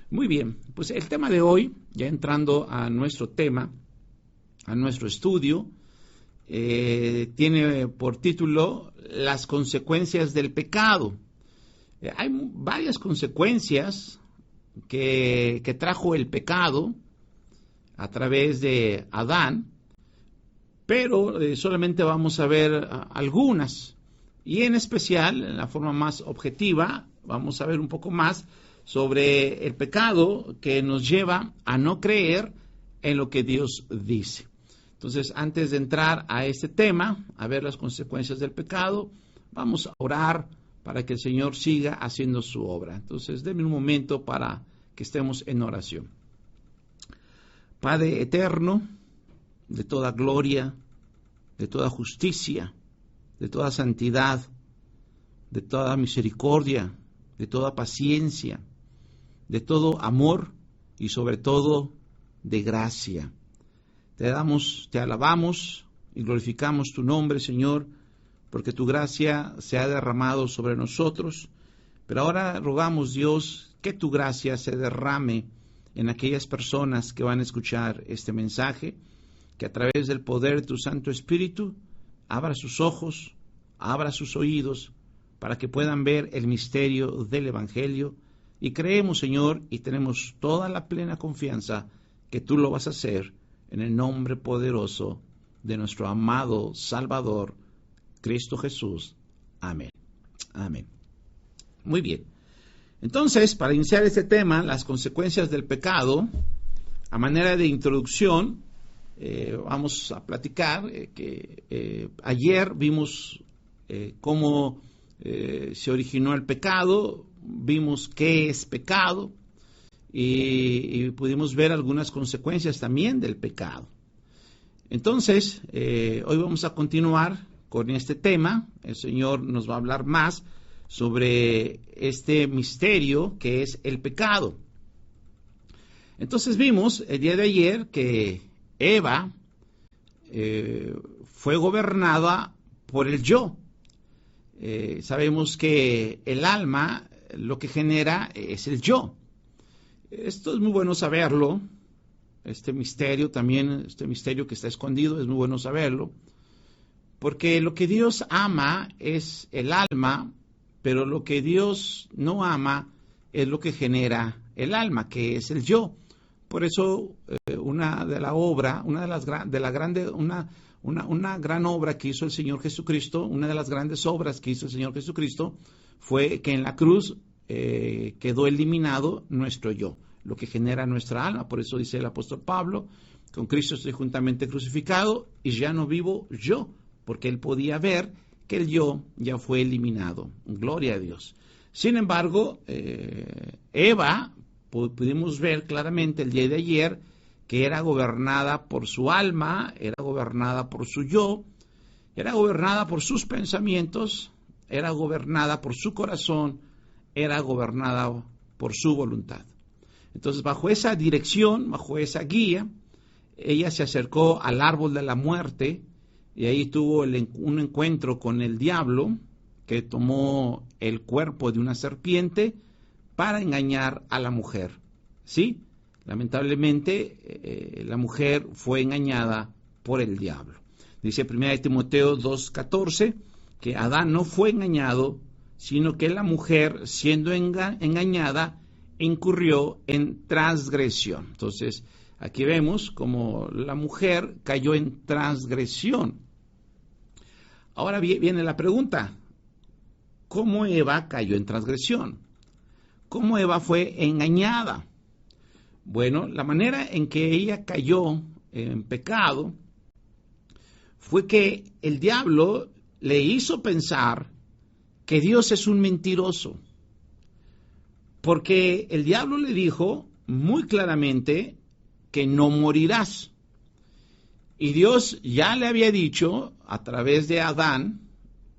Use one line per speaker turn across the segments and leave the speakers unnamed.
Muy bien, pues el tema de hoy, ya entrando a nuestro tema, a nuestro estudio, tiene por título Las consecuencias del pecado. Hay varias consecuencias que trajo el pecado a través de Adán, pero solamente vamos a ver algunas. Y en especial, en la forma más objetiva, vamos a ver un poco más sobre el pecado que nos lleva a no creer en lo que Dios dice. Entonces, antes de entrar a este tema, a ver las consecuencias del pecado, vamos a orar para que el Señor siga haciendo su obra. Entonces, denme un momento para que estemos en oración. Padre eterno, de toda gloria, de toda justicia, de toda santidad, de toda misericordia, de toda paciencia, de todo amor y sobre todo de gracia. Te alabamos y glorificamos tu nombre, Señor, porque tu gracia se ha derramado sobre nosotros, pero ahora rogamos, Dios, que tu gracia se derrame en aquellas personas que van a escuchar este mensaje, que a través del poder de tu Santo Espíritu abra sus ojos, abra sus oídos, para que puedan ver el misterio del Evangelio. Y creemos, Señor, y tenemos toda la plena confianza que tú lo vas a hacer en el nombre poderoso de nuestro amado Salvador, Cristo Jesús. Amén. Amén. Muy bien. Entonces, para iniciar este tema, las consecuencias del pecado, a manera de introducción, vamos a platicar que ayer vimos cómo se originó el pecado, vimos qué es pecado y pudimos ver algunas consecuencias también del pecado. Entonces, hoy vamos a continuar con este tema. El Señor nos va a hablar más sobre este misterio que es el pecado. Entonces vimos el día de ayer que Eva fue gobernada por el yo. Sabemos que el alma lo que genera es el yo. Esto es muy bueno saberlo. Este misterio también, este misterio que está escondido, es muy bueno saberlo. Porque lo que Dios ama es el alma, pero lo que Dios no ama es lo que genera el alma, que es el yo. Por eso una gran obra que hizo el Señor Jesucristo, una de las grandes obras que hizo el Señor Jesucristo, fue que en la cruz quedó eliminado nuestro yo, lo que genera nuestra alma. Por eso dice el apóstol Pablo: con Cristo estoy juntamente crucificado y ya no vivo yo, porque él podía ver que el yo ya fue eliminado. Gloria a Dios. Sin embargo, Eva, pudimos ver claramente el día de ayer que era gobernada por su alma, era gobernada por su yo, era gobernada por sus pensamientos, era gobernada por su corazón, era gobernada por su voluntad. Entonces, bajo esa dirección, bajo esa guía, ella se acercó al árbol de la muerte y ahí tuvo un encuentro con el diablo, que tomó el cuerpo de una serpiente para engañar a la mujer. ¿Sí? Lamentablemente, la mujer fue engañada por el diablo. Dice 1 Timoteo 2:14 que Adán no fue engañado, sino que la mujer, siendo engañada, incurrió en transgresión. Entonces, aquí vemos como la mujer cayó en transgresión. Ahora viene la pregunta: ¿cómo Eva cayó en transgresión? ¿Cómo Eva fue engañada? Bueno, la manera en que ella cayó en pecado fue que el diablo le hizo pensar que Dios es un mentiroso. Porque el diablo le dijo muy claramente que no morirás. Y Dios ya le había dicho a través de Adán,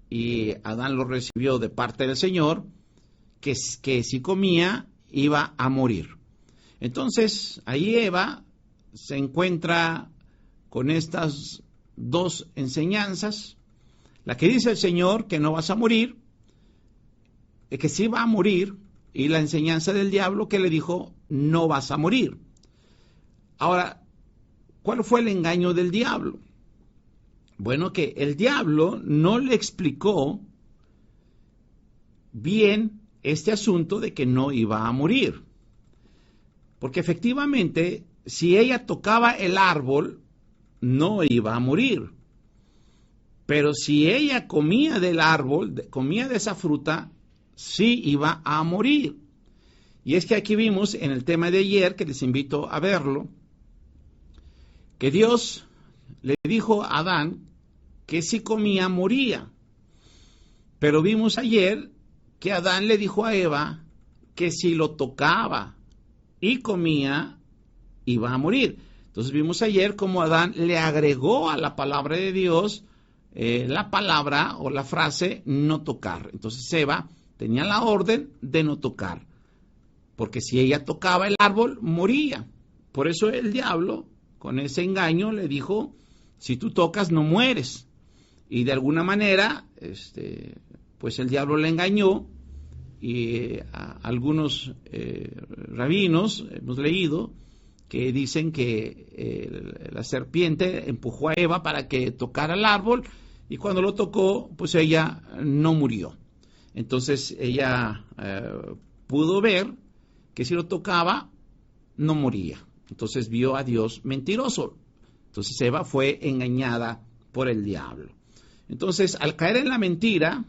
y Adán lo recibió de parte del Señor, que si comía iba a morir. Entonces, ahí Eva se encuentra con estas dos enseñanzas. La que dice el Señor que no vas a morir, que sí va a morir, y la enseñanza del diablo que le dijo, no vas a morir. Ahora, ¿cuál fue el engaño del diablo? Bueno, que el diablo no le explicó bien este asunto de que no iba a morir. Porque efectivamente, si ella tocaba el árbol, no iba a morir. Pero si ella comía del árbol, comía de esa fruta, sí iba a morir. Y es que aquí vimos en el tema de ayer, que les invito a verlo, que Dios le dijo a Adán que si comía, moría. Pero vimos ayer que Adán le dijo a Eva que si lo tocaba y comía, iba a morir. Entonces vimos ayer cómo Adán le agregó a la palabra de Dios la palabra o la frase no tocar. Entonces Eva tenía la orden de no tocar, porque si ella tocaba el árbol, moría. Por eso el diablo, con ese engaño, le dijo, si tú tocas, no mueres. Y de alguna manera, pues el diablo le engañó, y algunos rabinos hemos leído que dicen que la serpiente empujó a Eva para que tocara el árbol, y cuando lo tocó, pues ella no murió. Entonces ella pudo ver que si lo tocaba, no moría. Entonces vio a Dios mentiroso. Entonces Eva fue engañada por el diablo. Entonces, al caer en la mentira,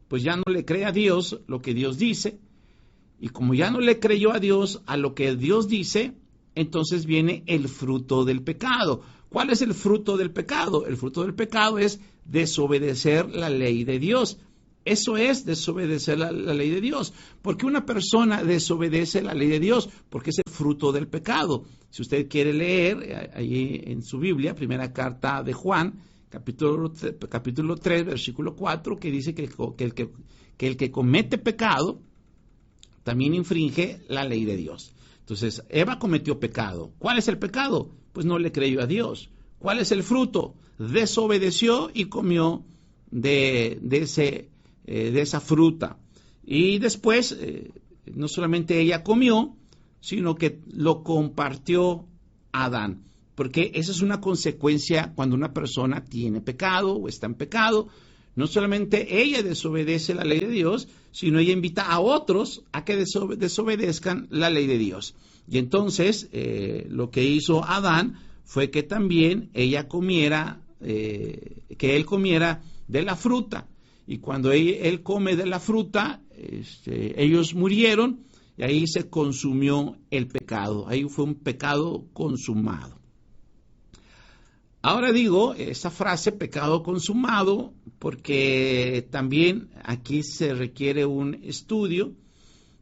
pues ya no le cree a Dios lo que Dios dice, y como ya no le creyó a Dios a lo que Dios dice, entonces viene el fruto del pecado. ¿Cuál es el fruto del pecado? El fruto del pecado es desobedecer la ley de Dios. Eso es desobedecer la ley de Dios. ¿Por qué una persona desobedece la ley de Dios? Porque es el fruto del pecado. Si usted quiere leer ahí en su Biblia, primera carta de Juan, capítulo 3, versículo 4, que dice que el que comete pecado también infringe la ley de Dios. Entonces, Eva cometió pecado. ¿Cuál es el pecado? Pues no le creyó a Dios. ¿Cuál es el fruto? Desobedeció y comió de esa fruta. Y después, no solamente ella comió, sino que lo compartió a Adán. Porque esa es una consecuencia cuando una persona tiene pecado o está en pecado. No solamente ella desobedece la ley de Dios, sino ella invita a otros a que desobedezcan la ley de Dios. Y entonces lo que hizo Adán fue que también ella comiera, que él comiera de la fruta. Y cuando él come de la fruta, ellos murieron y ahí se consumió el pecado. Ahí fue un pecado consumado. Ahora digo esa frase, pecado consumado, porque también aquí se requiere un estudio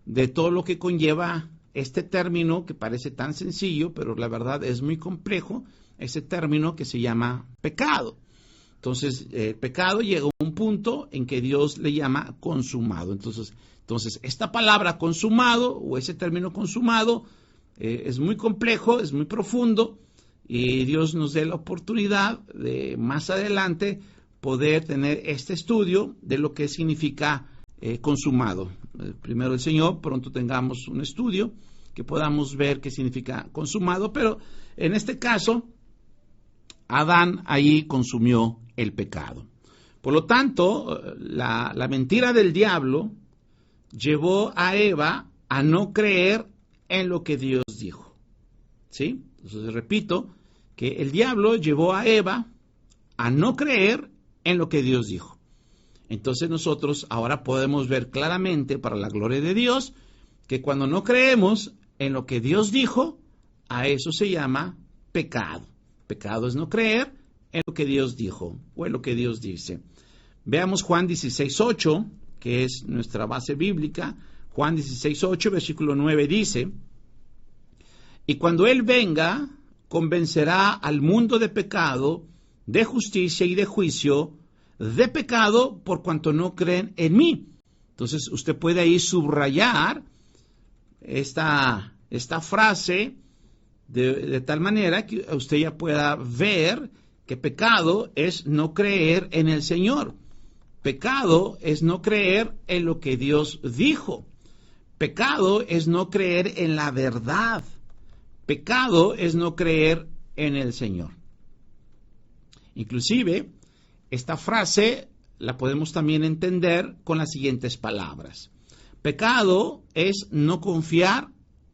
de todo lo que conlleva este término que parece tan sencillo, pero la verdad es muy complejo, ese término que se llama pecado. Entonces, el pecado llega a un punto en que Dios le llama consumado. Entonces esta palabra consumado o ese término consumado es muy complejo, es muy profundo, y Dios nos dé la oportunidad de más adelante poder tener este estudio de lo que significa consumado. Primero el Señor, pronto tengamos un estudio que podamos ver qué significa consumado, pero en este caso, Adán ahí consumió el pecado. Por lo tanto, la mentira del diablo llevó a Eva a no creer en lo que Dios dijo. ¿Sí? Entonces, repito, que el diablo llevó a Eva a no creer en lo que Dios dijo. Entonces nosotros ahora podemos ver claramente, para la gloria de Dios, que cuando no creemos en lo que Dios dijo, a eso se llama pecado. Pecado es no creer en lo que Dios dijo o en lo que Dios dice. Veamos Juan 16:8, que es nuestra base bíblica. Juan 16:8, versículo 9 dice: y cuando Él venga, convencerá al mundo de pecado, de justicia y de juicio. De pecado por cuanto no creen en mí. Entonces usted puede ahí subrayar esta frase de tal manera que usted ya pueda ver que pecado es no creer en el Señor. Pecado es no creer en lo que Dios dijo. Pecado es no creer en la verdad. Pecado es no creer en el Señor. Inclusive, esta frase la podemos también entender con las siguientes palabras. Pecado es no confiar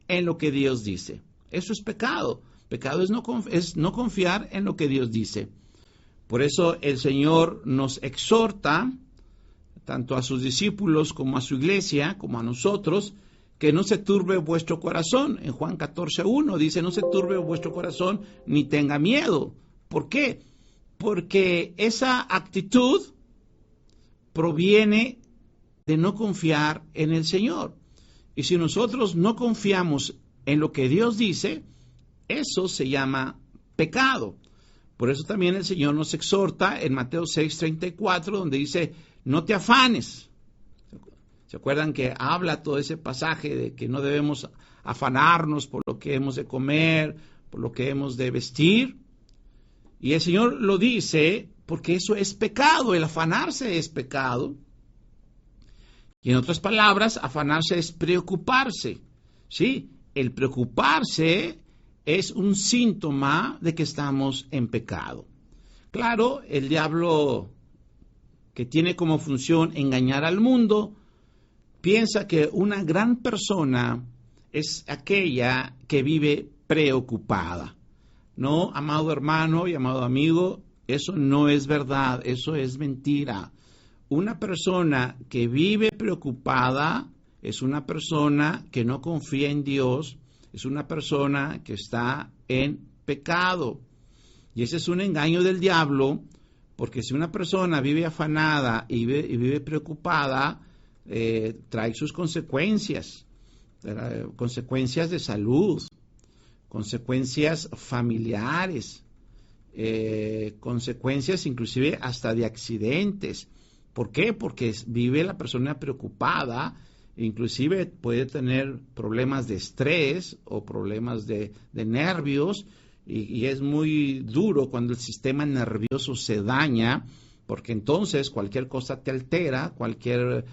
en lo que Dios dice. Eso es pecado. Pecado es no confiar en lo que Dios dice. Por eso el Señor nos exhorta, tanto a sus discípulos como a su iglesia, como a nosotros, que no se turbe vuestro corazón. En Juan 14:1 dice, no se turbe vuestro corazón ni tenga miedo. ¿Por qué? Porque esa actitud proviene de no confiar en el Señor. Y si nosotros no confiamos en lo que Dios dice, eso se llama pecado. Por eso también el Señor nos exhorta en Mateo 6:34, donde dice, no te afanes. ¿Se acuerdan que habla todo ese pasaje de que no debemos afanarnos por lo que hemos de comer, por lo que hemos de vestir? Y el Señor lo dice porque eso es pecado, el afanarse es pecado. Y en otras palabras, afanarse es preocuparse. ¿Sí? El preocuparse es un síntoma de que estamos en pecado. Claro, el diablo, que tiene como función engañar al mundo, piensa que una gran persona es aquella que vive preocupada. No, amado hermano y amado amigo, eso no es verdad, eso es mentira. Una persona que vive preocupada es una persona que no confía en Dios, es una persona que está en pecado. Y ese es un engaño del diablo, porque si una persona vive afanada y vive preocupada, trae sus consecuencias, consecuencias de salud, consecuencias familiares, consecuencias inclusive hasta de accidentes. ¿Por qué? Porque vive la persona preocupada, inclusive puede tener problemas de estrés o problemas de nervios, y es muy duro cuando el sistema nervioso se daña, porque entonces cualquier cosa te altera, cualquier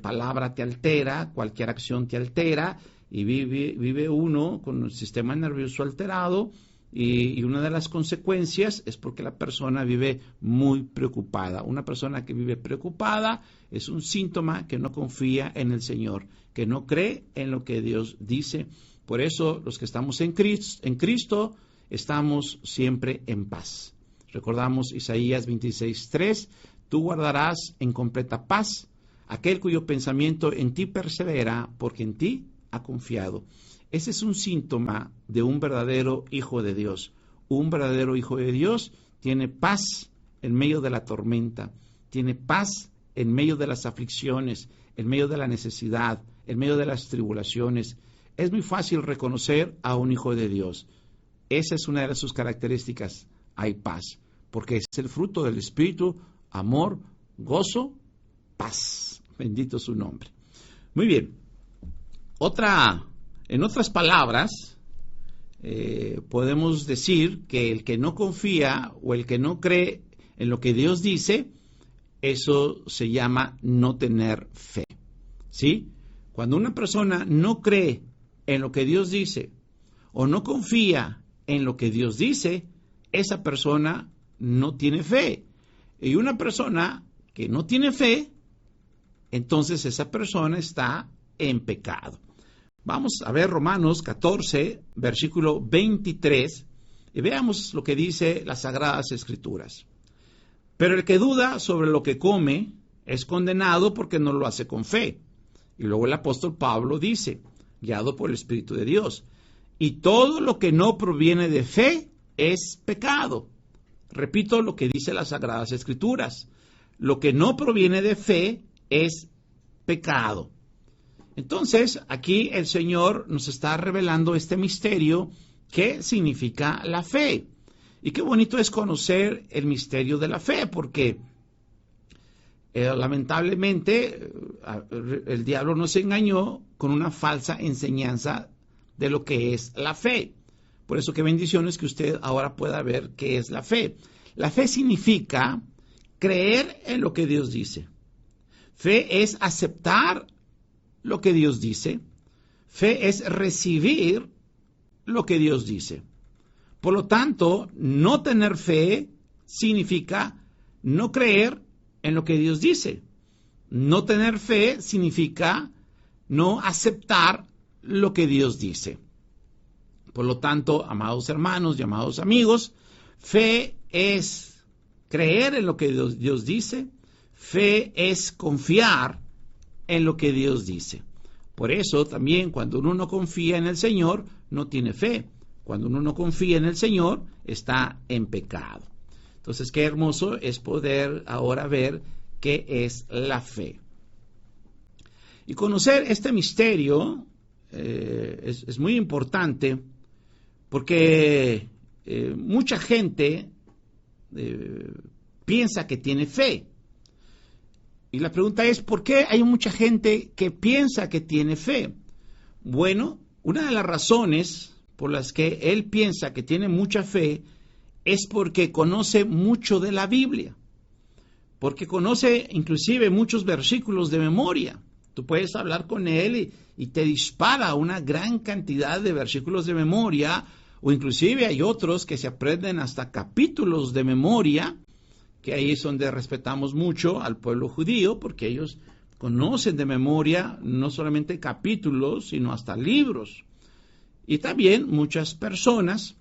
palabra te altera, cualquier acción te altera, y vive uno con el sistema nervioso alterado, y una de las consecuencias es porque la persona vive muy preocupada. Una persona que vive preocupada es un síntoma que no confía en el Señor, que no cree en lo que Dios dice. Por eso los que estamos en Cristo estamos siempre en paz. Recordamos Isaías 26:3, tú guardarás en completa paz aquel cuyo pensamiento en ti persevera, porque en ti ha confiado. Ese es un síntoma de un verdadero hijo de Dios. Un verdadero hijo de Dios tiene paz en medio de la tormenta, tiene paz en medio de las aflicciones, en medio de la necesidad, en medio de las tribulaciones. Es muy fácil reconocer a un hijo de Dios. Esa es una de sus características. Hay paz, porque es el fruto del Espíritu, amor, gozo, paz. Bendito su nombre. Muy bien. En otras palabras, podemos decir que el que no confía o el que no cree en lo que Dios dice, eso se llama no tener fe. ¿Sí? Cuando una persona no cree en lo que Dios dice o no confía en lo que Dios dice, esa persona no tiene fe. Y una persona que no tiene fe, entonces esa persona está en pecado. Vamos a ver Romanos 14, versículo 23, y veamos lo que dice las Sagradas Escrituras. Pero el que duda sobre lo que come es condenado porque no lo hace con fe. Y luego el apóstol Pablo dice, guiado por el Espíritu de Dios, y todo lo que no proviene de fe es pecado. Repito lo que dice las Sagradas Escrituras. Lo que no proviene de fe es pecado. Entonces, aquí el Señor nos está revelando este misterio, qué significa la fe. Y qué bonito es conocer el misterio de la fe, porque lamentablemente el diablo nos engañó con una falsa enseñanza de lo que es la fe. Por eso qué bendiciones que usted ahora pueda ver qué es la fe. La fe significa creer en lo que Dios dice. Fe es aceptar lo que Dios dice. Fe es recibir lo que Dios dice. Por lo tanto, no tener fe significa no creer en lo que Dios dice. No tener fe significa no aceptar lo que Dios dice. Por lo tanto, amados hermanos y amados amigos, fe es creer en lo que Dios dice. Fe es confiar en lo que Dios dice. Por eso también cuando uno no confía en el Señor, no tiene fe. Cuando uno no confía en el Señor, está en pecado. Entonces, qué hermoso es poder ahora ver qué es la fe. Y conocer este misterio es muy importante porque mucha gente piensa que tiene fe. Y la pregunta es, ¿por qué hay mucha gente que piensa que tiene fe? Bueno, una de las razones por las que él piensa que tiene mucha fe es porque conoce mucho de la Biblia, porque conoce inclusive muchos versículos de memoria. Tú puedes hablar con él y te dispara una gran cantidad de versículos de memoria, o inclusive hay otros que se aprenden hasta capítulos de memoria, que ahí es donde respetamos mucho al pueblo judío, porque ellos conocen de memoria no solamente capítulos, sino hasta libros. Y también muchas personas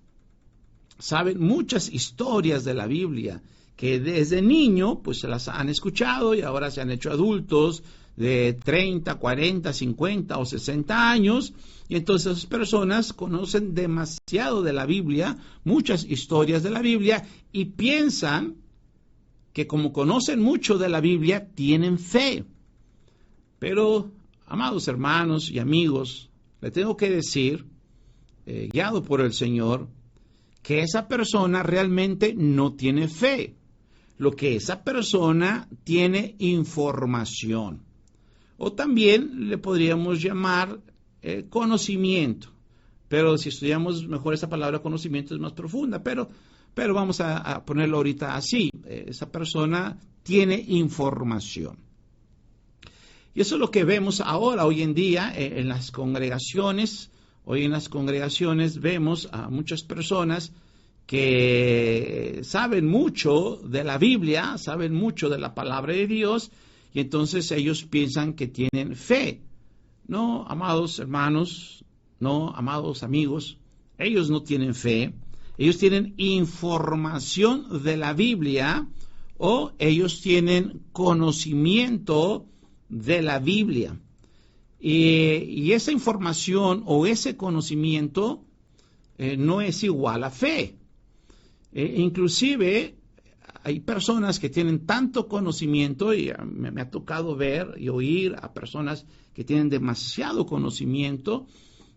saben muchas historias de la Biblia, que desde niño pues se las han escuchado y ahora se han hecho adultos de 30, 40, 50 o 60 años, y entonces esas personas conocen demasiado de la Biblia, muchas historias de la Biblia, y piensan que como conocen mucho de la Biblia, tienen fe. Pero, amados hermanos y amigos, le tengo que decir, guiado por el Señor, que esa persona realmente no tiene fe. Lo que esa persona tiene información. O también le podríamos llamar conocimiento. Pero si estudiamos mejor esa palabra conocimiento es más profunda. Pero vamos a ponerlo ahorita así. Esa persona tiene información. Y eso es lo que vemos ahora, hoy en día, en las congregaciones. Hoy en las congregaciones vemos a muchas personas que saben mucho de la Biblia, saben mucho de la palabra de Dios, y entonces ellos piensan que tienen fe. No, amados hermanos, no, amados amigos, ellos no tienen fe. Ellos tienen información de la Biblia o ellos tienen conocimiento de la Biblia. Y esa información o ese conocimiento no es igual a fe. Inclusive hay personas que tienen tanto conocimiento, y me ha tocado ver y oír a personas que tienen demasiado conocimiento,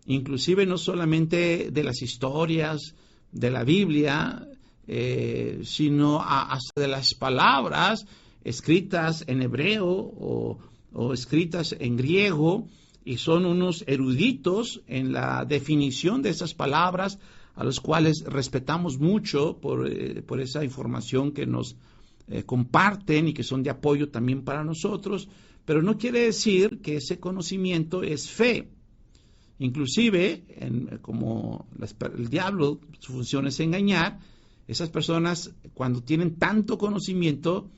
inclusive no solamente de las historias de la Biblia, sino hasta de las palabras escritas en hebreo o escritas en griego, y son unos eruditos en la definición de esas palabras, a los cuales respetamos mucho por esa información que nos comparten y que son de apoyo también para nosotros, pero no quiere decir que ese conocimiento es fe. Inclusive, como el diablo, su función es engañar, esas personas cuando tienen tanto conocimiento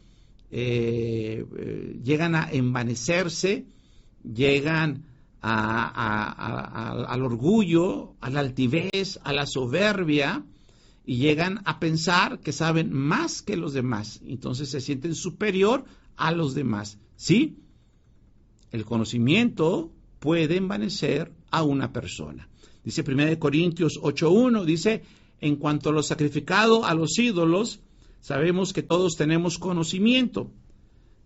llegan a envanecerse, llegan al orgullo, a la altivez, a la soberbia, y llegan a pensar que saben más que los demás. Entonces se sienten superior a los demás. ¿Sí? El conocimiento puede envanecer a una persona. Dice 1 Corintios 8:1, dice, en cuanto a lo sacrificado a los ídolos, sabemos que todos tenemos conocimiento.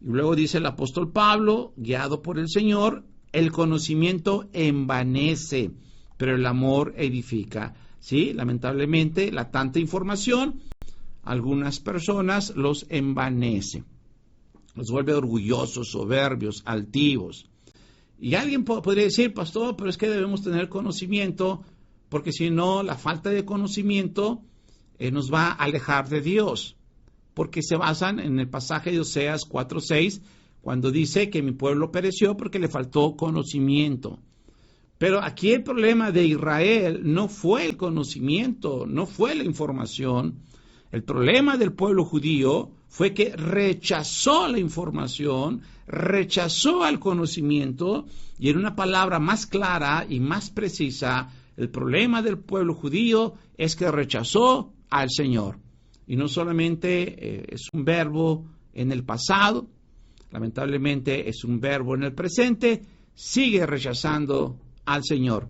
Y luego dice el apóstol Pablo, guiado por el Señor, el conocimiento envanece, pero el amor edifica. Sí, lamentablemente, la tanta información, algunas personas los envanece, los vuelve orgullosos, soberbios, altivos. Y alguien podría decir, pastor, pero es que debemos tener conocimiento, porque si no, la falta de conocimiento nos va a alejar de Dios, porque se basan en el pasaje de Oseas 4:6, cuando dice que mi pueblo pereció porque le faltó conocimiento. Pero aquí el problema de Israel no fue el conocimiento, no fue la información. El problema del pueblo judío fue que rechazó la información, rechazó el conocimiento, y en una palabra más clara y más precisa, el problema del pueblo judío es que rechazó al Señor. Y no solamente es un verbo en el pasado, lamentablemente es un verbo en el presente, sigue rechazando al Señor.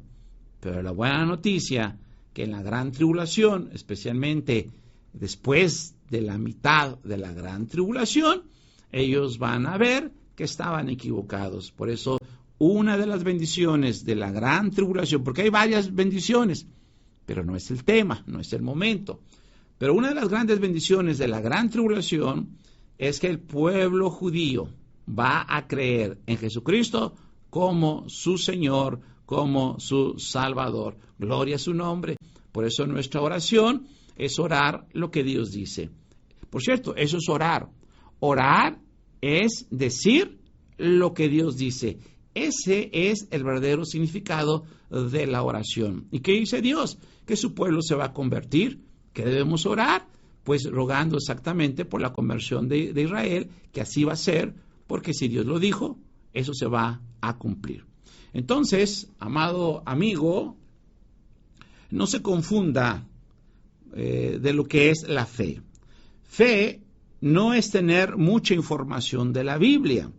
Pero la buena noticia, que en la gran tribulación, especialmente después de la mitad de la gran tribulación, ellos van a ver que estaban equivocados. Por eso, una de las bendiciones de la gran tribulación, porque hay varias bendiciones, pero no es el tema, no es el momento. Pero una de las grandes bendiciones de la gran tribulación es que el pueblo judío va a creer en Jesucristo como su Señor, como su Salvador. Gloria a su nombre. Por eso nuestra oración es orar lo que Dios dice. Por cierto, eso es orar. Orar es decir lo que Dios dice. Ese es el verdadero significado de la oración. ¿Y qué dice Dios? Que su pueblo se va a convertir. ¿Qué debemos orar? Pues rogando exactamente por la conversión de Israel, que así va a ser, porque si Dios lo dijo, eso se va a cumplir. Entonces, amado amigo, no se confunda de lo que es la fe. Fe no es tener mucha información de la Biblia.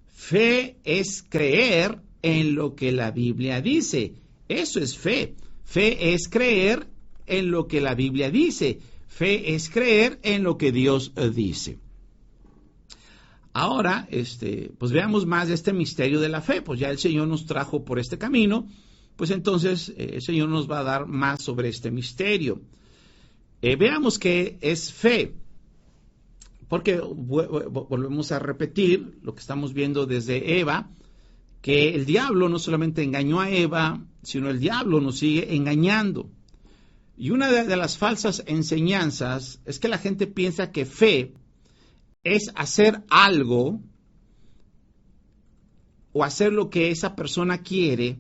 Fe es creer en lo que la Biblia dice. Eso es fe. Fe es creer en lo que la Biblia dice. Fe es creer en lo que Dios dice. Ahora, pues veamos más de este misterio de la fe. Pues ya el Señor nos trajo por este camino, pues entonces el Señor nos va a dar más sobre este misterio. Veamos qué es fe, porque volvemos a repetir lo que estamos viendo desde Eva, que el diablo no solamente engañó a Eva, sino el diablo nos sigue engañando. Y una de las falsas enseñanzas es que la gente piensa que fe es hacer algo o hacer lo que esa persona quiere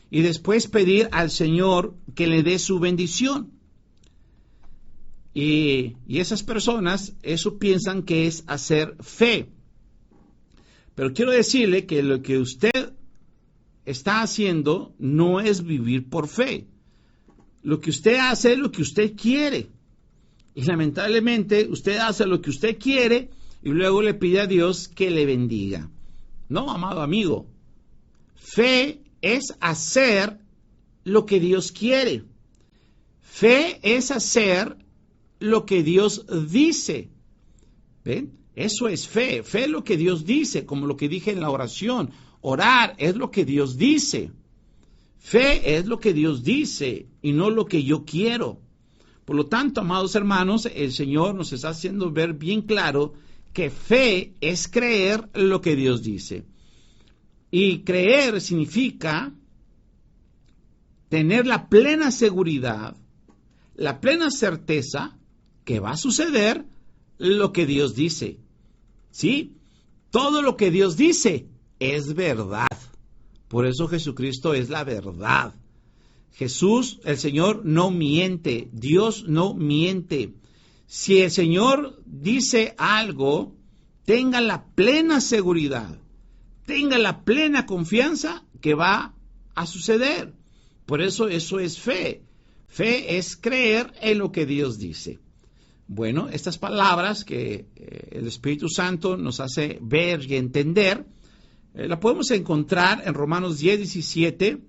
y después pedir al Señor que le dé su bendición. Y esas personas eso piensan que es hacer fe. Pero quiero decirle que lo que usted está haciendo no es vivir por fe. Lo que usted hace es lo que usted quiere. Y lamentablemente usted hace lo que usted quiere y luego le pide a Dios que le bendiga. No, amado amigo. Fe es hacer lo que Dios quiere. Fe es hacer lo que Dios dice. ¿Ven? Eso es fe. Fe es lo que Dios dice, como lo que dije en la oración. Orar es lo que Dios dice. Fe es lo que Dios dice y no lo que yo quiero. Por lo tanto, amados hermanos, el Señor nos está haciendo ver bien claro que fe es creer lo que Dios dice. Y creer significa tener la plena seguridad, la plena certeza que va a suceder lo que Dios dice. ¿Sí? Todo lo que Dios dice es verdad. Por eso Jesucristo es la verdad. Jesús, el Señor, no miente. Dios no miente. Si el Señor dice algo, tenga la plena seguridad, tenga la plena confianza que va a suceder. Por eso es fe. Fe es creer en lo que Dios dice. Bueno, estas palabras que el Espíritu Santo nos hace ver y entender, la podemos encontrar en Romanos 10:17,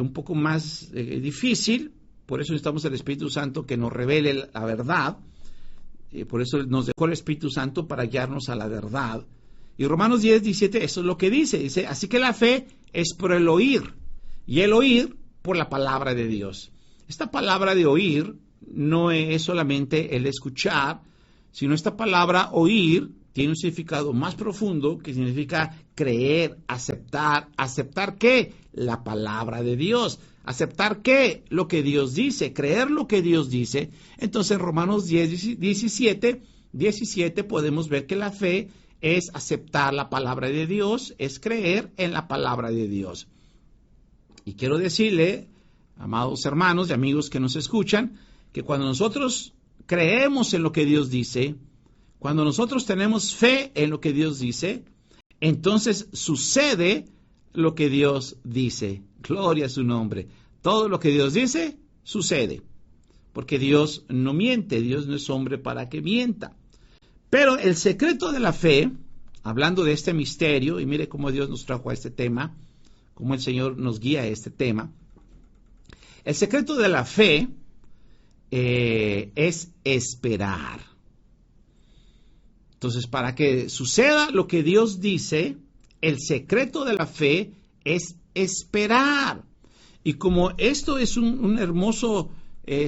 un poco más difícil, por eso necesitamos el Espíritu Santo que nos revele la verdad, por eso nos dejó el Espíritu Santo para guiarnos a la verdad. Y Romanos 10:17, eso es lo que dice, así que la fe es por el oír, y el oír por la palabra de Dios. Esta palabra de oír no es solamente el escuchar, sino esta palabra oír tiene un significado más profundo que significa creer, aceptar. ¿Aceptar qué? La palabra de Dios. ¿Aceptar qué? Lo que Dios dice, creer lo que Dios dice. Entonces en Romanos 10:17 podemos ver que la fe es aceptar la palabra de Dios, es creer en la palabra de Dios. Y quiero decirle, amados hermanos y amigos que nos escuchan, que cuando nosotros creemos en lo que Dios dice, cuando nosotros tenemos fe en lo que Dios dice, entonces sucede lo que Dios dice. Gloria a su nombre. Todo lo que Dios dice, sucede. Porque Dios no miente, Dios no es hombre para que mienta. Pero el secreto de la fe, hablando de este misterio, y mire cómo Dios nos trajo a este tema, cómo el Señor nos guía a este tema. El secreto de la fe es esperar. Entonces, para que suceda lo que Dios dice, el secreto de la fe es esperar. Y como esto es un hermoso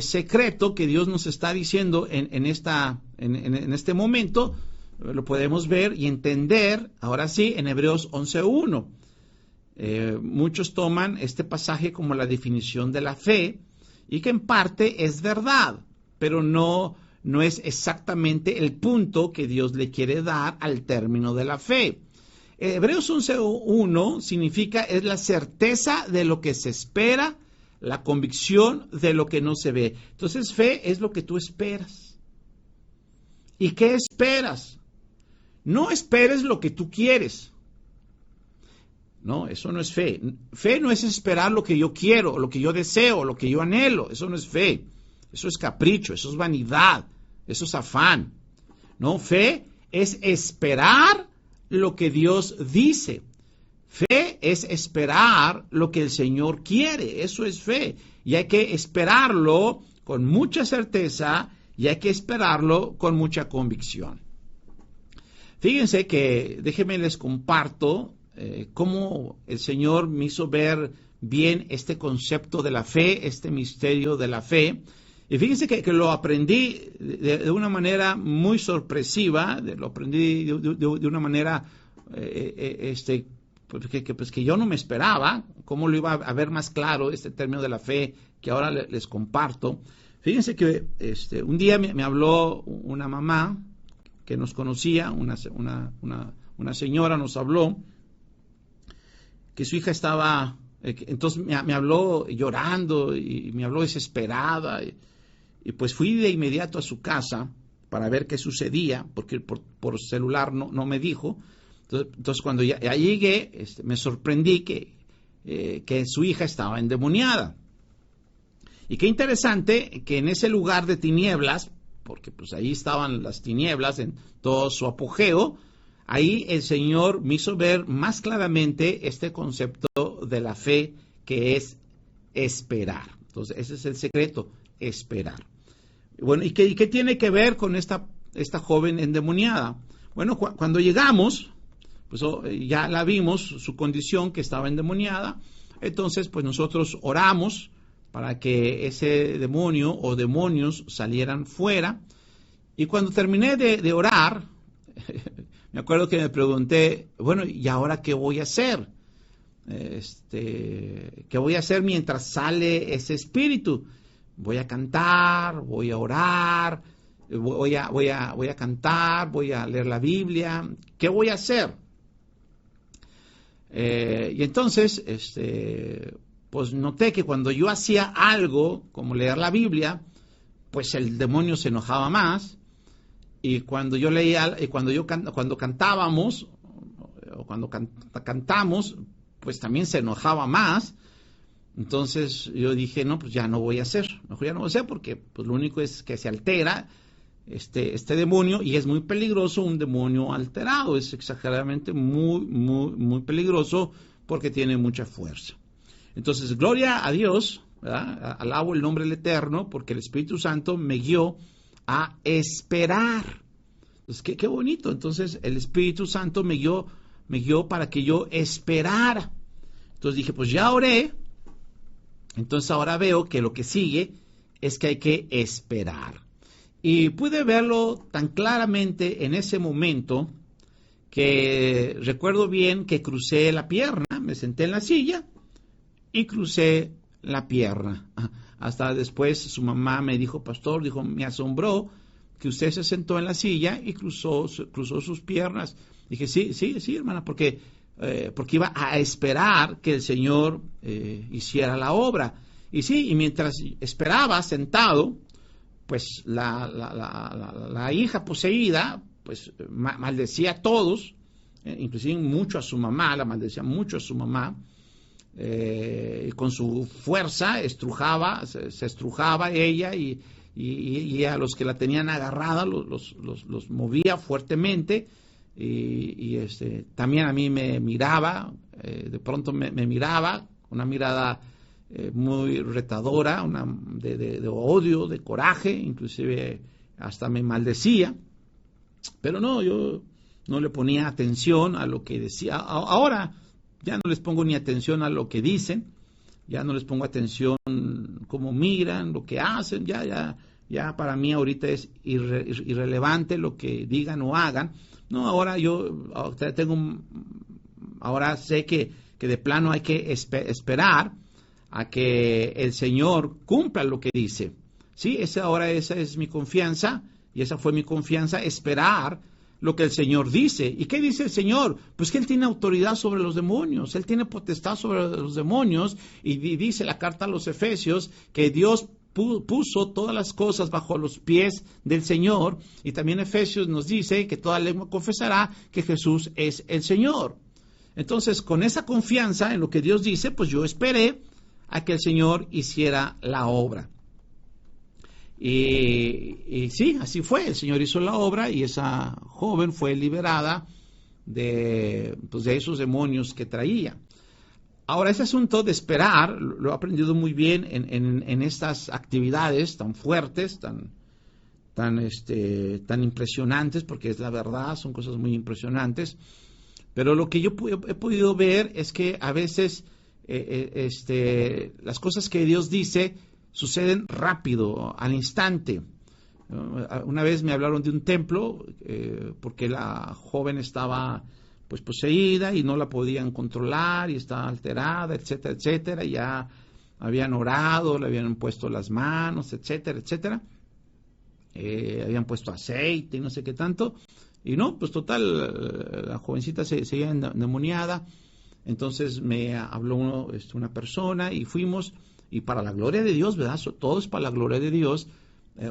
secreto que Dios nos está diciendo en este momento, lo podemos ver y entender, ahora sí, en Hebreos 11:1. Muchos toman este pasaje como la definición de la fe y que en parte es verdad, pero no es exactamente el punto que Dios le quiere dar al término de la fe. Hebreos 11:1 significa es la certeza de lo que se espera, la convicción de lo que no se ve. Entonces fe es lo que tú esperas. ¿Y qué esperas? No esperes lo que tú quieres. No, eso no es fe. Fe no es esperar lo que yo quiero, lo que yo deseo, lo que yo anhelo. Eso no es fe. Eso es capricho, eso es vanidad, eso es afán. No, fe es esperar lo que Dios dice. Fe es esperar lo que el Señor quiere. Eso es fe. Y hay que esperarlo con mucha certeza y hay que esperarlo con mucha convicción. Fíjense que, déjenme les comparto cómo el Señor me hizo ver bien este concepto de la fe, este misterio de la fe. Y fíjense que lo aprendí de una manera muy sorpresiva, lo aprendí de una manera que yo no me esperaba, cómo lo iba a ver más claro este término de la fe que ahora les comparto. Fíjense que un día me habló una mamá que nos conocía, una señora nos habló, que su hija estaba, entonces me habló llorando y me habló desesperada, y pues fui de inmediato a su casa para ver qué sucedía, porque por celular no me dijo. Entonces cuando ya llegué, me sorprendí que su hija estaba endemoniada. Y qué interesante que en ese lugar de tinieblas, porque pues ahí estaban las tinieblas en todo su apogeo, ahí el Señor me hizo ver más claramente este concepto de la fe que es esperar. Entonces ese es el secreto, esperar. Bueno, ¿y qué tiene que ver con esta joven endemoniada? Bueno, cuando llegamos, pues ya la vimos, su condición que estaba endemoniada. Entonces, pues nosotros oramos para que ese demonio o demonios salieran fuera. Y cuando terminé de orar, me acuerdo que me pregunté, bueno, ¿y ahora qué voy a hacer? ¿Qué voy a hacer mientras sale ese espíritu? Voy a cantar, voy a orar, voy a cantar, voy a leer la Biblia. ¿Qué voy a hacer? Y entonces, pues noté que cuando yo hacía algo, como leer la Biblia, pues el demonio se enojaba más. Y cuando yo leía, y cuando cantábamos, o cuando cantamos, pues también se enojaba más. Entonces yo dije, no, pues ya no voy a hacer, mejor ya no voy a hacer, porque pues lo único es que se altera este demonio, y es muy peligroso un demonio alterado, es exageradamente muy peligroso porque tiene mucha fuerza. Entonces, gloria a Dios, ¿verdad? Alabo el nombre del Eterno, porque el Espíritu Santo me guió a esperar. Entonces, qué bonito. Entonces, el Espíritu Santo me guió para que yo esperara. Entonces dije, pues ya oré. Entonces ahora veo que lo que sigue es que hay que esperar. Y pude verlo tan claramente en ese momento que recuerdo bien que crucé la pierna, me senté en la silla y crucé la pierna. Hasta después su mamá me dijo, pastor, me asombró que usted se sentó en la silla y cruzó sus piernas. Dije, sí, hermana, porque porque iba a esperar que el Señor hiciera la obra. Y sí, y mientras esperaba sentado, pues la hija poseída, pues maldecía a todos, inclusive mucho a su mamá, la maldecía mucho a su mamá, con su fuerza se estrujaba ella y a los que la tenían agarrada los movía fuertemente y también a mí me miraba, de pronto me miraba, una mirada muy retadora, de odio, de coraje, inclusive hasta me maldecía, pero no, yo no le ponía atención a lo que decía. Ahora ya no les pongo ni atención a lo que dicen, ya no les pongo atención cómo miran, lo que hacen, ya para mí ahorita es irrelevante lo que digan o hagan. No, ahora ahora sé que de plano hay que esperar a que el Señor cumpla lo que dice. Sí, esa es mi confianza, y esa fue mi confianza, esperar lo que el Señor dice. ¿Y qué dice el Señor? Pues que Él tiene autoridad sobre los demonios, Él tiene potestad sobre los demonios, y dice la carta a los Efesios que Dios puso todas las cosas bajo los pies del Señor, y también Efesios nos dice que toda lengua confesará que Jesús es el Señor. Entonces, con esa confianza en lo que Dios dice, pues yo esperé a que el Señor hiciera la obra. Y sí, así fue, el Señor hizo la obra y esa joven fue liberada de esos demonios que traía. Ahora, ese asunto de esperar, lo he aprendido muy bien en estas actividades tan fuertes, tan impresionantes, porque es la verdad, son cosas muy impresionantes, pero lo que yo he podido ver es que a veces las cosas que Dios dice suceden rápido, al instante. Una vez me hablaron de un templo porque la joven estaba pues poseída y no la podían controlar y estaba alterada, etcétera, etcétera. Ya habían orado, le habían puesto las manos, etcétera, etcétera. Habían puesto aceite y no sé qué tanto. Y no, pues total, la jovencita seguía endemoniada. Entonces me habló una persona y fuimos, y para la gloria de Dios, ¿verdad? Todo es para la gloria de Dios.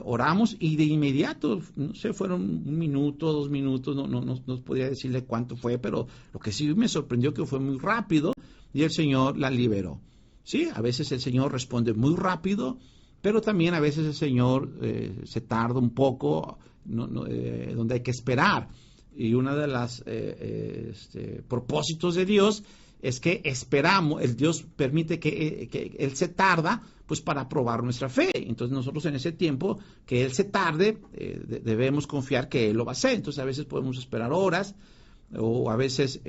Oramos y de inmediato, no sé, fueron 1 minuto, 2 minutos, no podía decirle cuánto fue, pero lo que sí me sorprendió que fue muy rápido y el Señor la liberó. Sí, a veces el Señor responde muy rápido, pero también a veces el Señor se tarda un poco, donde hay que esperar. Y uno de los propósitos de Dios es que esperamos, el Dios permite que Él se tarda, pues para probar nuestra fe. Entonces nosotros en ese tiempo que Él se tarde, debemos confiar que Él lo va a hacer. Entonces a veces podemos esperar horas, o a veces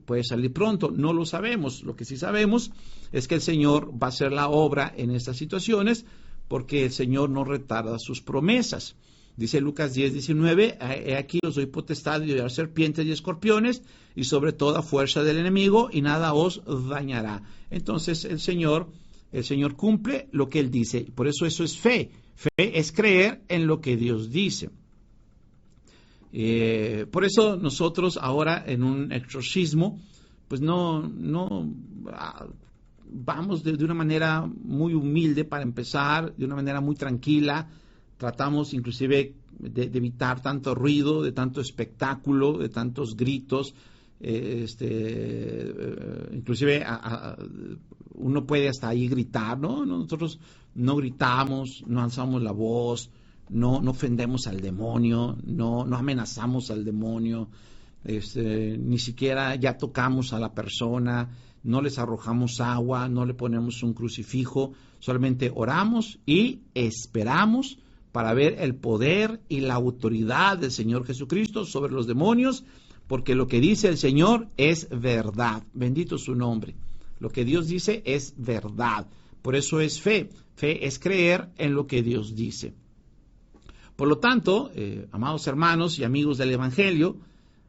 puede salir pronto, no lo sabemos. Lo que sí sabemos es que el Señor va a hacer la obra en estas situaciones, porque el Señor no retarda sus promesas. Dice Lucas 10:19, he aquí os doy potestad de hollar serpientes y escorpiones y sobre toda fuerza del enemigo y nada os dañará. Entonces el Señor cumple lo que Él dice. Por eso es fe. Fe es creer en lo que Dios dice. Por eso nosotros ahora en un exorcismo, pues no vamos de una manera muy humilde para empezar, de una manera muy tranquila. Tratamos inclusive de evitar tanto ruido, de tanto espectáculo, de tantos gritos. Inclusive uno puede hasta ahí gritar, ¿no? Nosotros no gritamos, no alzamos la voz, no ofendemos al demonio, no amenazamos al demonio, ni siquiera ya tocamos a la persona, no les arrojamos agua, no le ponemos un crucifijo, solamente oramos y esperamos para ver el poder y la autoridad del Señor Jesucristo sobre los demonios, porque lo que dice el Señor es verdad. Bendito su nombre. Lo que Dios dice es verdad. Por eso es fe. Fe es creer en lo que Dios dice. Por lo tanto, amados hermanos y amigos del Evangelio,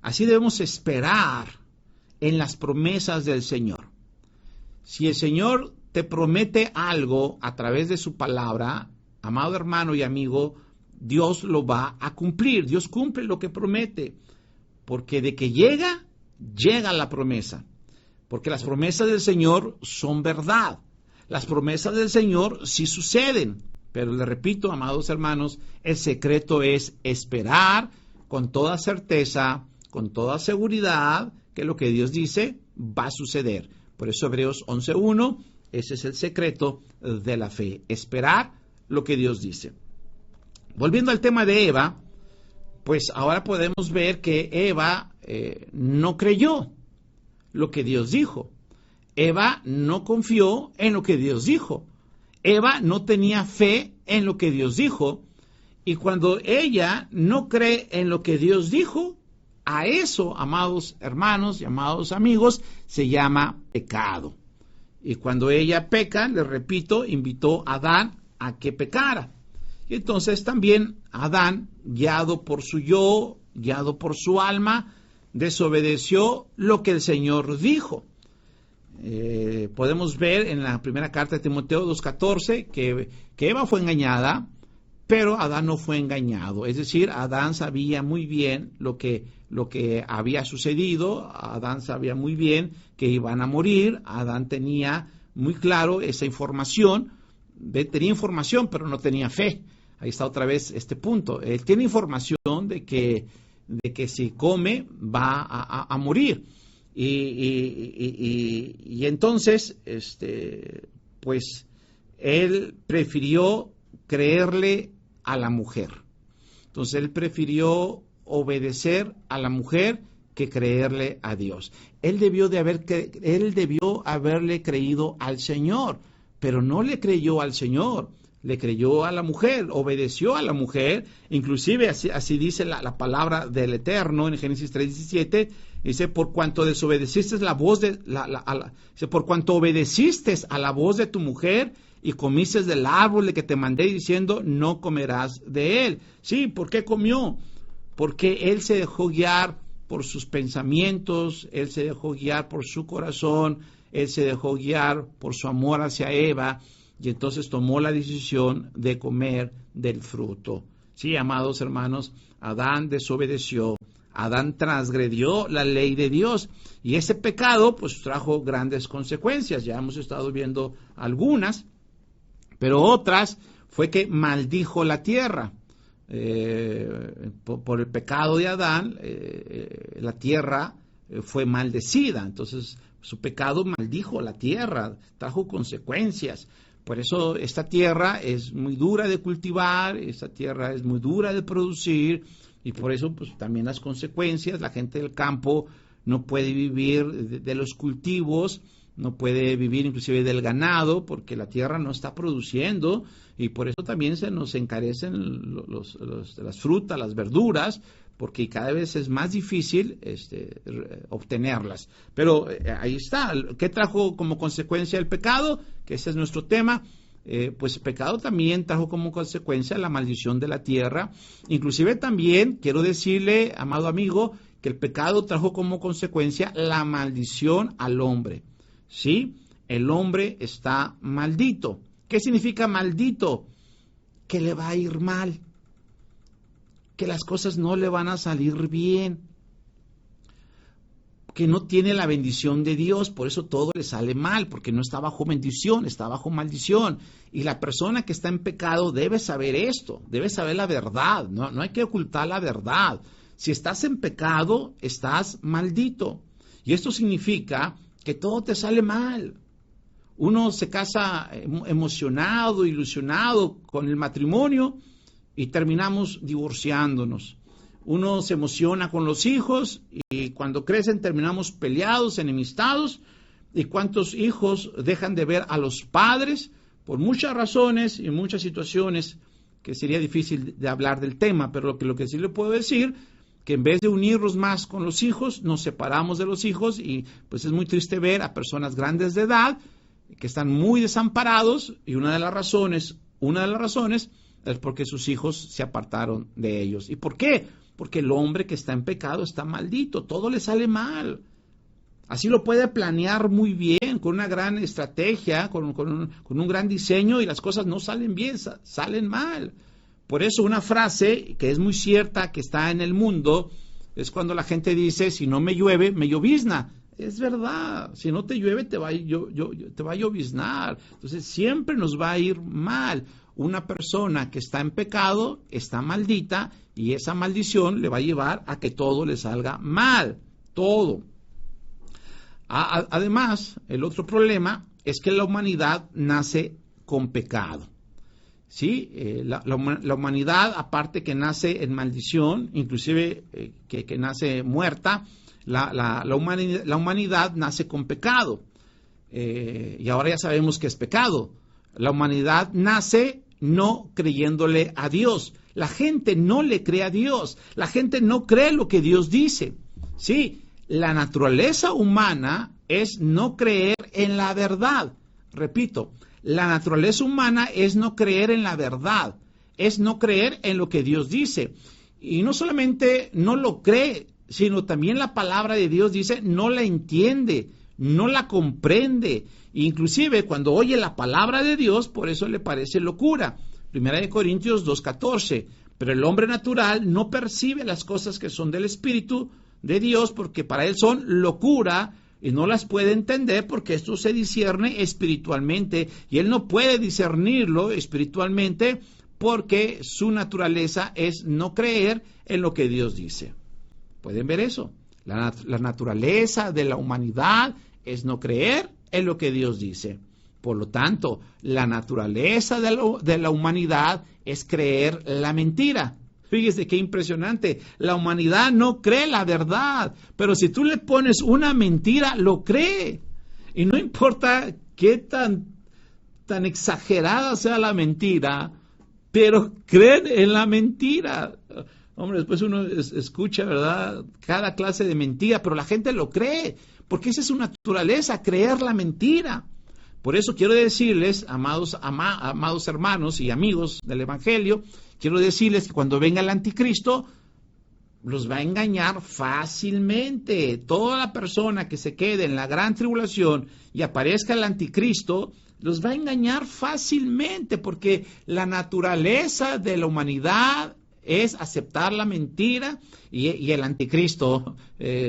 así debemos esperar en las promesas del Señor. Si el Señor te promete algo a través de su palabra, amado hermano y amigo, Dios lo va a cumplir. Dios cumple lo que promete, porque de que llega, llega la promesa, porque las promesas del Señor son verdad. Las promesas del Señor sí suceden, pero le repito, amados hermanos, el secreto es esperar con toda certeza, con toda seguridad, que lo que Dios dice va a suceder. Por eso Hebreos 11:1, ese es el secreto de la fe, esperar lo que Dios dice. Volviendo al tema de Eva, pues ahora podemos ver que Eva no creyó lo que Dios dijo. Eva no confió en lo que Dios dijo. Eva no tenía fe en lo que Dios dijo. Y cuando ella no cree en lo que Dios dijo, a eso, amados hermanos y amados amigos, se llama pecado. Y cuando ella peca, les repito, invitó a Adán a que pecara. Y entonces también Adán, guiado por su yo, guiado por su alma, desobedeció lo que el Señor dijo. Podemos ver en la primera carta de Timoteo 2:14 que Eva fue engañada, pero Adán no fue engañado. Es decir, Adán sabía muy bien lo que había sucedido. Adán sabía muy bien que iban a morir. Adán tenía muy claro esa información. Tenía información, pero no tenía fe. Ahí está otra vez este punto. Él tiene información de que si come va a morir. Y entonces, pues, él prefirió creerle a la mujer. Entonces, él prefirió obedecer a la mujer que creerle a Dios. Él debió haberle creído al Señor, pero no le creyó al Señor. Le creyó a la mujer, obedeció a la mujer, inclusive así dice la palabra del Eterno en Génesis 3:17, dice, por cuanto desobedeciste por cuanto obedeciste a la voz de tu mujer y comiste del árbol de que te mandé diciendo, no comerás de él. Sí, ¿por qué comió? Porque él se dejó guiar por sus pensamientos, él se dejó guiar por su corazón, él se dejó guiar por su amor hacia Eva, y entonces tomó la decisión de comer del fruto. Sí, amados hermanos, Adán desobedeció, Adán transgredió la ley de Dios, y ese pecado pues trajo grandes consecuencias. Ya hemos estado viendo algunas, pero otras fue que maldijo la tierra. Por el pecado de Adán, la tierra fue maldecida. Entonces su pecado maldijo la tierra, trajo consecuencias. Por eso esta tierra es muy dura de cultivar, esta tierra es muy dura de producir, y por eso pues también las consecuencias. La gente del campo no puede vivir de los cultivos, no puede vivir inclusive del ganado, porque la tierra no está produciendo, y por eso también se nos encarecen las frutas, las verduras, porque cada vez es más difícil obtenerlas. Pero ahí está. ¿Qué trajo como consecuencia el pecado? Que ese es nuestro tema. Pues el pecado también trajo como consecuencia la maldición de la tierra. Inclusive también quiero decirle, amado amigo, que el pecado trajo como consecuencia la maldición al hombre. ¿Sí? El hombre está maldito. ¿Qué significa maldito? Que le va a ir mal, que las cosas no le van a salir bien, que no tiene la bendición de Dios, por eso todo le sale mal, porque no está bajo bendición, está bajo maldición. Y la persona que está en pecado debe saber esto, debe saber la verdad, no hay que ocultar la verdad. Si estás en pecado, estás maldito. Y esto significa que todo te sale mal. Uno se casa emocionado, ilusionado con el matrimonio, y terminamos divorciándonos. Uno se emociona con los hijos y cuando crecen terminamos peleados, enemistados. ¿Y cuántos hijos dejan de ver a los padres por muchas razones y muchas situaciones que sería difícil de hablar del tema? Pero lo que sí le puedo decir, que en vez de unirnos más con los hijos, nos separamos de los hijos, y pues es muy triste ver a personas grandes de edad que están muy desamparados, y una de las razones es porque sus hijos se apartaron de ellos. ¿Y por qué? Porque el hombre que está en pecado está maldito, todo le sale mal. Así lo puede planear muy bien, con una gran estrategia, con un gran diseño, y las cosas no salen bien, salen mal. Por eso una frase que es muy cierta, que está en el mundo, Es cuando la gente dice, si no me llueve, me llovizna. Es verdad, si no te llueve, te va a lloviznar. Entonces, siempre nos va a ir mal. Una persona que está en pecado está maldita y esa maldición le va a llevar a que todo le salga mal. Todo. Además, el otro problema es que la humanidad nace con pecado. ¿Sí? La humanidad, aparte que nace en maldición, inclusive que nace muerta, la humanidad nace con pecado. Y ahora ya sabemos que es pecado. La humanidad nace no creyéndole a Dios. La gente no le cree a Dios. La gente no cree lo que Dios dice. Sí, la naturaleza humana es no creer en la verdad. Repito, la naturaleza humana es no creer en la verdad, es no creer en lo que Dios dice. Y no solamente no lo cree, sino también la palabra de Dios dice no la entiende, no la comprende. Inclusive cuando oye la palabra de Dios, por eso le parece locura. 1 Corintios 2:14. Pero el hombre natural no percibe las cosas que son del Espíritu de Dios, porque para él son locura y no las puede entender, porque esto se discierne espiritualmente y él no puede discernirlo espiritualmente porque su naturaleza es no creer en lo que Dios dice. ¿Pueden ver eso? La naturaleza de la humanidad es no creer en lo que Dios dice. Por lo tanto, la naturaleza de la humanidad es creer la mentira. Fíjese qué impresionante. La humanidad no cree la verdad, pero si tú le pones una mentira, lo cree. Y no importa qué tan exagerada sea la mentira, pero creen en la mentira. Hombre, después uno escucha, ¿verdad?, cada clase de mentira, pero la gente lo cree, porque esa es su naturaleza, creer la mentira. Por eso quiero decirles, amados hermanos y amigos del Evangelio, quiero decirles que cuando venga el anticristo, los va a engañar fácilmente. Toda la persona que se quede en la gran tribulación y aparezca el anticristo, los va a engañar fácilmente, porque la naturaleza de la humanidad es aceptar la mentira, y el anticristo,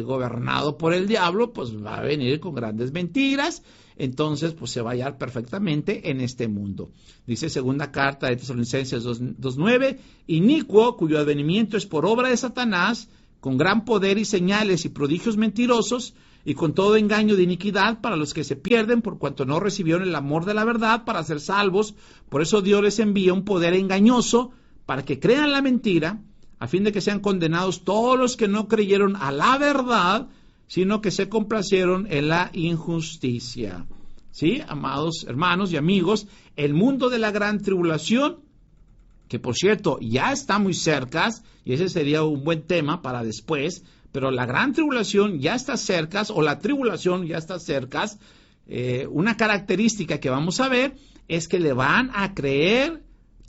gobernado por el diablo, pues va a venir con grandes mentiras. Entonces, pues se va a hallar perfectamente en este mundo. Dice segunda carta de Tesalonicenses 2:9, inicuo, cuyo advenimiento es por obra de Satanás, con gran poder y señales y prodigios mentirosos, y con todo engaño de iniquidad para los que se pierden, por cuanto no recibieron el amor de la verdad para ser salvos. Por eso Dios les envía un poder engañoso para que crean la mentira, a fin de que sean condenados todos los que no creyeron a la verdad, sino que se complacieron en la injusticia. ¿Sí, amados hermanos y amigos? El mundo de la gran tribulación, que por cierto ya está muy cerca, y ese sería un buen tema para después, pero la gran tribulación ya está cerca, o la tribulación ya está cerca. Una característica que vamos a ver es que le van a creer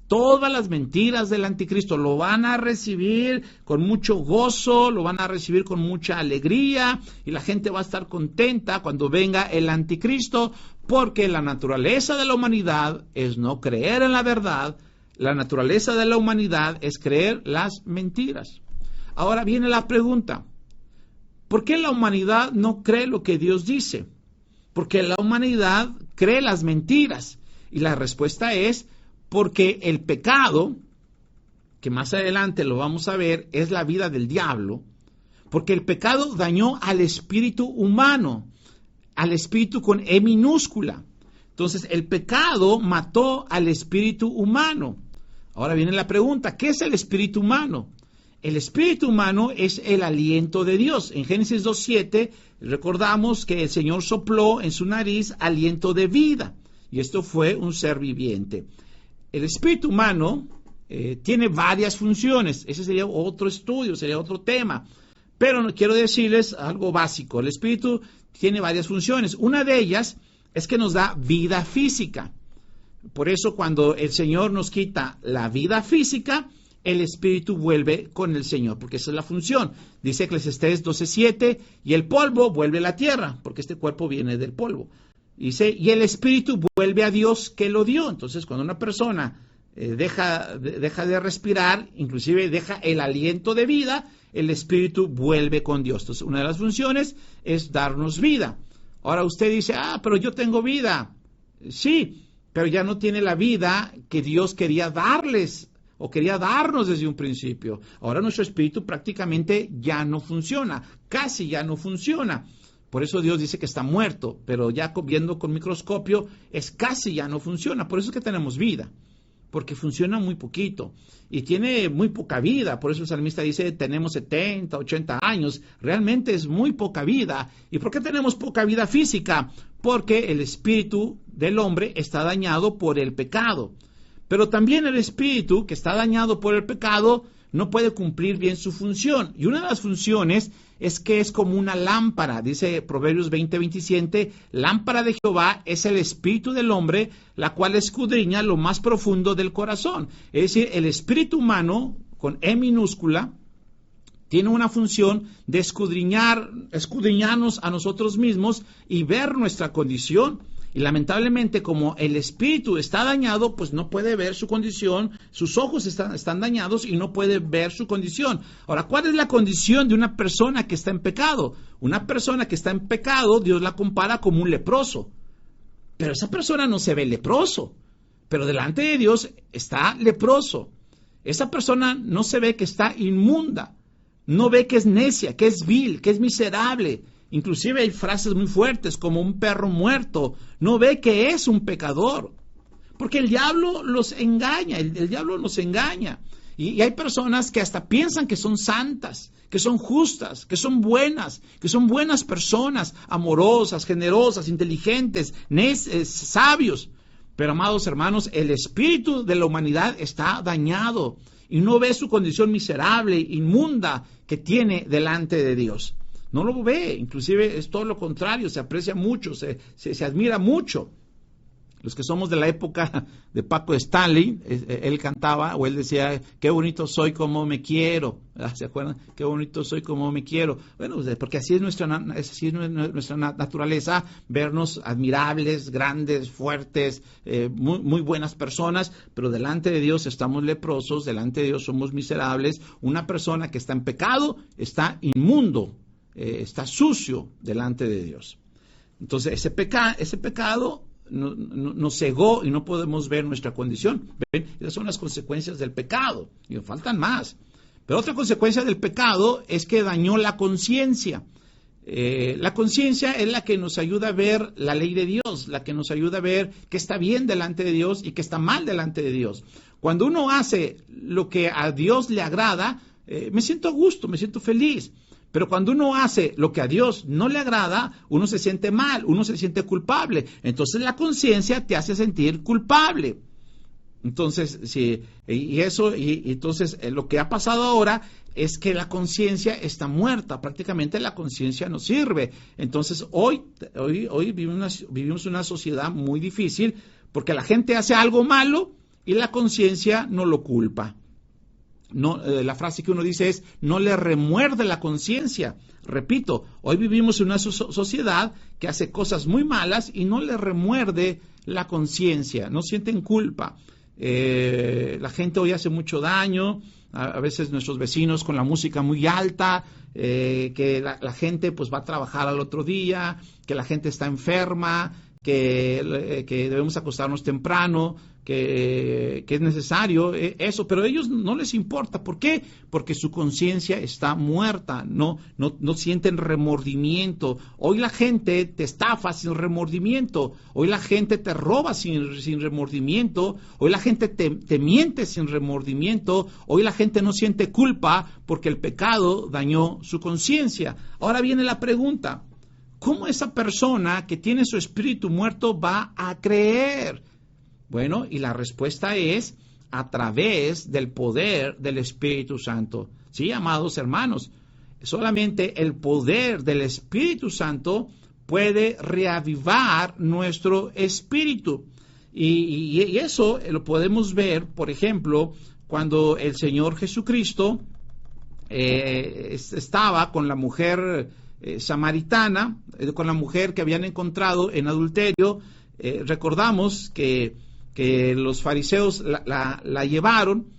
todas las mentiras del anticristo, lo van a recibir con mucho gozo, lo van a recibir con mucha alegría, y la gente va a estar contenta cuando venga el anticristo, porque la naturaleza de la humanidad es no creer en la verdad, la naturaleza de la humanidad es creer las mentiras. Ahora viene la pregunta, ¿por qué la humanidad no cree lo que Dios dice? Porque la humanidad cree las mentiras, y la respuesta es porque el pecado, que más adelante lo vamos a ver, es la vida del diablo, porque el pecado dañó al espíritu humano, al espíritu con E minúscula. Entonces, el pecado mató al espíritu humano. Ahora viene la pregunta, ¿qué es el espíritu humano? El espíritu humano es el aliento de Dios. En Génesis 2:7 recordamos que el Señor sopló en su nariz aliento de vida, y esto fue un ser viviente. El espíritu humano tiene varias funciones. Ese sería otro estudio, sería otro tema. Pero no quiero decirles algo básico. El espíritu tiene varias funciones. Una de ellas es que nos da vida física. Por eso cuando el Señor nos quita la vida física, el espíritu vuelve con el Señor, porque esa es la función. Dice Eclesiastés 12:7, y el polvo vuelve a la tierra, porque este cuerpo viene del polvo. Dice, y el espíritu vuelve a Dios que lo dio. Entonces, cuando una persona deja de respirar, inclusive deja el aliento de vida, el espíritu vuelve con Dios. Entonces, una de las funciones es darnos vida. Ahora usted dice, pero yo tengo vida. Sí, pero ya no tiene la vida que Dios quería darles o quería darnos desde un principio. Ahora nuestro espíritu prácticamente ya no funciona, casi ya no funciona. Por eso Dios dice que está muerto, pero ya viendo con microscopio es casi ya no funciona. Por eso es que tenemos vida, porque funciona muy poquito y tiene muy poca vida. Por eso el salmista dice, tenemos 70, 80 años. Realmente es muy poca vida. ¿Y por qué tenemos poca vida física? Porque el espíritu del hombre está dañado por el pecado. Pero también el espíritu que está dañado por el pecado no puede cumplir bien su función. Y una de las funciones es que es como una lámpara. Dice Proverbios 20:27, lámpara de Jehová es el espíritu del hombre, la cual escudriña lo más profundo del corazón. Es decir, el espíritu humano, con E minúscula, tiene una función de escudriñarnos a nosotros mismos y ver nuestra condición. Y lamentablemente, como el espíritu está dañado, pues no puede ver su condición, sus ojos están dañados y no puede ver su condición. Ahora, ¿cuál es la condición de una persona que está en pecado? Una persona que está en pecado, Dios la compara como un leproso. Pero esa persona no se ve leproso, pero delante de Dios está leproso. Esa persona no se ve que está inmunda, no ve que es necia, que es vil, que es miserable. Inclusive hay frases muy fuertes como un perro muerto. No ve que es un pecador. Porque el diablo los engaña, el diablo nos engaña. Y hay personas que hasta piensan que son santas, que son justas, que son buenas personas, amorosas, generosas, inteligentes, sabios. Pero, amados hermanos, el espíritu de la humanidad está dañado y no ve su condición miserable, inmunda que tiene delante de Dios. No lo ve, inclusive es todo lo contrario, se aprecia mucho, se admira mucho. Los que somos de la época de Paco Stanley, él cantaba o él decía, qué bonito soy como me quiero. ¿Se acuerdan? Qué bonito soy como me quiero. Bueno, porque así es nuestra naturaleza, vernos admirables, grandes, fuertes, muy buenas personas, pero delante de Dios estamos leprosos, delante de Dios somos miserables. Una persona que está en pecado está inmundo. Está sucio delante de Dios. Entonces ese pecado nos cegó y no podemos ver nuestra condición. ¿Ven? Esas son las consecuencias del pecado. Y faltan más. Pero otra consecuencia del pecado es que dañó la conciencia. La conciencia es la que nos ayuda a ver la ley de Dios, la que nos ayuda a ver qué está bien delante de Dios y qué está mal delante de Dios. Cuando uno hace lo que a Dios le agrada, me siento a gusto, me siento feliz. Pero cuando uno hace lo que a Dios no le agrada, uno se siente mal, uno se siente culpable. Entonces la conciencia te hace sentir culpable. Entonces, sí, entonces lo que ha pasado ahora es que la conciencia está muerta, prácticamente la conciencia no sirve. Entonces hoy vivimos una sociedad muy difícil porque la gente hace algo malo y la conciencia no lo culpa. No, la frase que uno dice es, no le remuerde la conciencia. Repito, hoy vivimos en una sociedad que hace cosas muy malas y no le remuerde la conciencia, no sienten culpa. La gente hoy hace mucho daño, a veces nuestros vecinos con la música muy alta, que la gente pues va a trabajar al otro día, que la gente está enferma, que debemos acostarnos temprano, que es necesario eso, pero a ellos no les importa. ¿Por qué? Porque su conciencia está muerta, no sienten remordimiento. Hoy la gente te estafa sin remordimiento, hoy la gente te roba sin remordimiento, hoy la gente te miente sin remordimiento, hoy la gente no siente culpa porque el pecado dañó su conciencia. Ahora viene la pregunta, ¿cómo esa persona que tiene su espíritu muerto va a creer? Bueno, y la respuesta es a través del poder del Espíritu Santo. Sí, amados hermanos, solamente el poder del Espíritu Santo puede reavivar nuestro espíritu. Y eso lo podemos ver, por ejemplo, cuando el Señor Jesucristo estaba con la mujer samaritana, con la mujer que habían encontrado en adulterio. Recordamos que que los fariseos la llevaron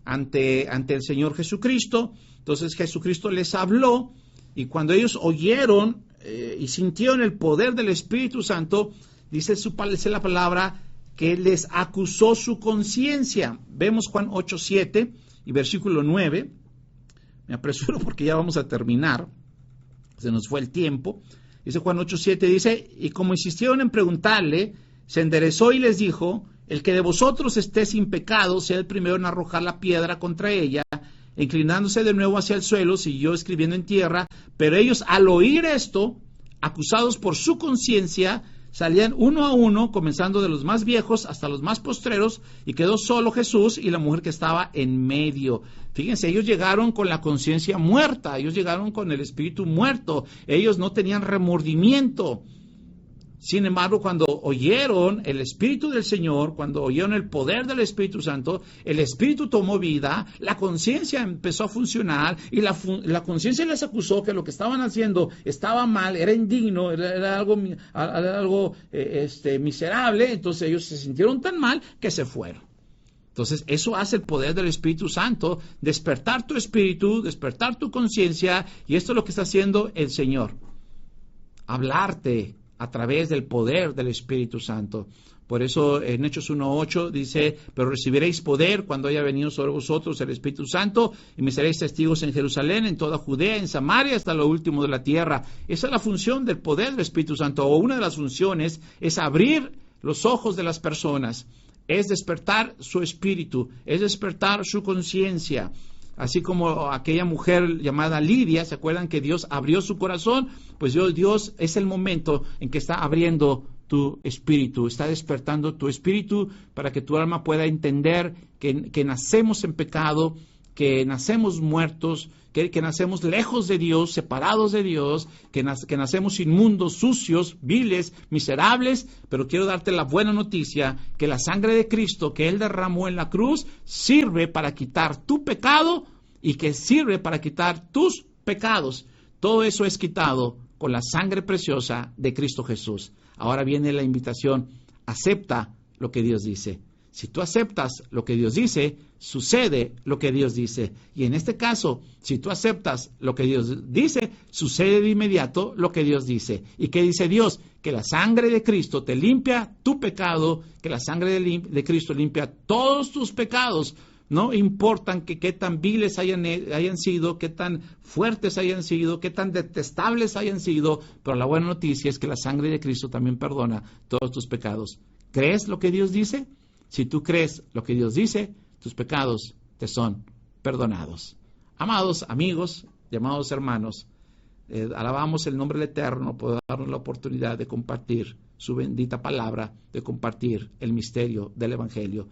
ante el Señor Jesucristo. Entonces Jesucristo les habló, y cuando ellos oyeron y sintieron el poder del Espíritu Santo, dice la palabra que les acusó su conciencia. Vemos Juan 8:7 y versículo 9. Me apresuro porque ya vamos a terminar, se nos fue el tiempo. Dice Juan 8:7, dice, y como insistieron en preguntarle, se enderezó y les dijo, el que de vosotros esté sin pecado, sea el primero en arrojar la piedra contra ella. Inclinándose de nuevo hacia el suelo, siguió escribiendo en tierra, pero ellos al oír esto, acusados por su conciencia, salían uno a uno, comenzando de los más viejos hasta los más postreros, y quedó solo Jesús y la mujer que estaba en medio. Fíjense, ellos llegaron con la conciencia muerta, ellos llegaron con el espíritu muerto, ellos no tenían remordimiento. Sin embargo, cuando oyeron el Espíritu del Señor, cuando oyeron el poder del Espíritu Santo, el Espíritu tomó vida, la conciencia empezó a funcionar y la conciencia les acusó que lo que estaban haciendo estaba mal, era indigno, era algo miserable. Entonces ellos se sintieron tan mal que se fueron. Entonces eso hace el poder del Espíritu Santo, despertar tu espíritu, despertar tu conciencia, y esto es lo que está haciendo el Señor, hablarte a través del poder del Espíritu Santo. Por eso en Hechos 1:8 dice, pero recibiréis poder cuando haya venido sobre vosotros el Espíritu Santo, y me seréis testigos en Jerusalén, en toda Judea, en Samaria, hasta lo último de la tierra. Esa es la función del poder del Espíritu Santo, o una de las funciones es abrir los ojos de las personas, es despertar su espíritu, es despertar su conciencia. Así como aquella mujer llamada Lidia, ¿se acuerdan que Dios abrió su corazón? Pues Dios es el momento en que está abriendo tu espíritu, está despertando tu espíritu para que tu alma pueda entender que nacemos en pecado, que nacemos muertos, que nacemos lejos de Dios, separados de Dios, que nacemos inmundos, sucios, viles, miserables, pero quiero darte la buena noticia, que la sangre de Cristo que Él derramó en la cruz sirve para quitar tu pecado y que sirve para quitar tus pecados. Todo eso es quitado con la sangre preciosa de Cristo Jesús. Ahora viene la invitación, acepta lo que Dios dice. Si tú aceptas lo que Dios dice, sucede lo que Dios dice. Y en este caso, si tú aceptas lo que Dios dice, sucede de inmediato lo que Dios dice. ¿Y qué dice Dios? Que la sangre de Cristo te limpia tu pecado, que la sangre de Cristo limpia todos tus pecados. No importan qué tan viles hayan sido, qué tan fuertes hayan sido, qué tan detestables hayan sido, pero la buena noticia es que la sangre de Cristo también perdona todos tus pecados. ¿Crees lo que Dios dice? Si tú crees lo que Dios dice, tus pecados te son perdonados. Amados amigos, llamados hermanos, alabamos el nombre del Eterno por darnos la oportunidad de compartir su bendita palabra, de compartir el misterio del Evangelio.